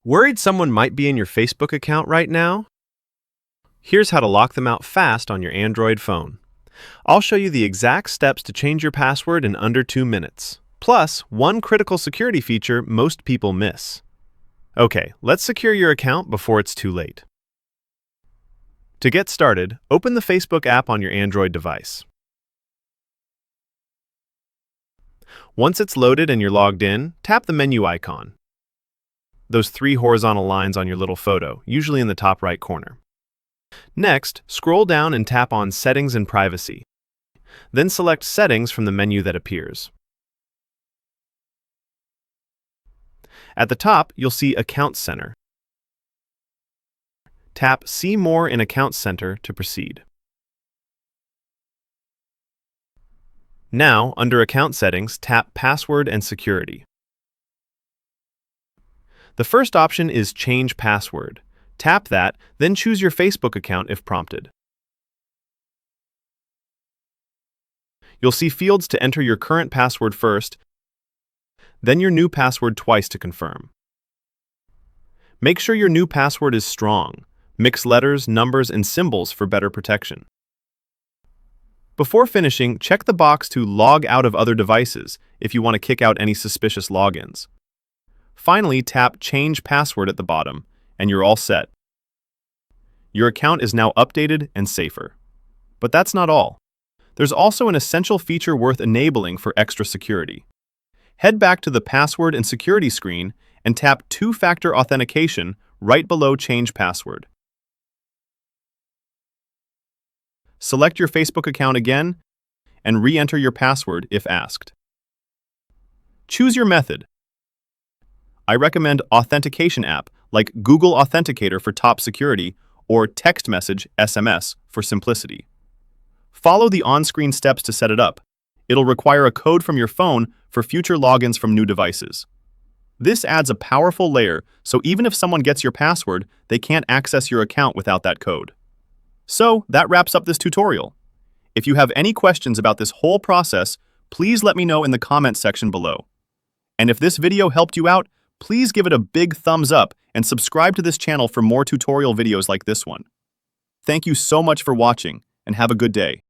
Worried someone might be in your Facebook account right now? Here's how to lock them out fast on your Android phone. I'll show you the exact steps to change your password in under 2 minutes. Plus, one critical security feature most people miss. Okay, let's secure your account before it's too late. To get started, open the Facebook app on your Android device. Once it's loaded and you're logged in, tap the menu icon. Those 3 horizontal lines on your little photo, usually in the top right corner. Next, scroll down and tap on Settings and Privacy. Then select Settings from the menu that appears. At the top, you'll see Account Center. Tap See More in Account Center to proceed. Now, under Account Settings, tap Password and Security. The first option is Change Password. Tap that, then choose your Facebook account if prompted. You'll see fields to enter your current password first, then your new password twice to confirm. Make sure your new password is strong. Mix letters, numbers, and symbols for better protection. Before finishing, check the box to Log out of other devices if you want to kick out any suspicious logins. Finally, tap Change Password at the bottom, and you're all set. Your account is now updated and safer. But that's not all. There's also an essential feature worth enabling for extra security. Head back to the Password and Security screen and tap Two-Factor Authentication right below Change Password. Select your Facebook account again and re-enter your password if asked. Choose your method. I recommend authentication app like Google Authenticator for top security or text message SMS for simplicity. Follow the on-screen steps to set it up. It'll require a code from your phone for future logins from new devices. This adds a powerful layer, so even if someone gets your password, they can't access your account without that code. So, that wraps up this tutorial. If you have any questions about this whole process, please let me know in the comments section below. And if this video helped you out, please give it a big thumbs up and subscribe to this channel for more tutorial videos like this one. Thank you so much for watching, and have a good day.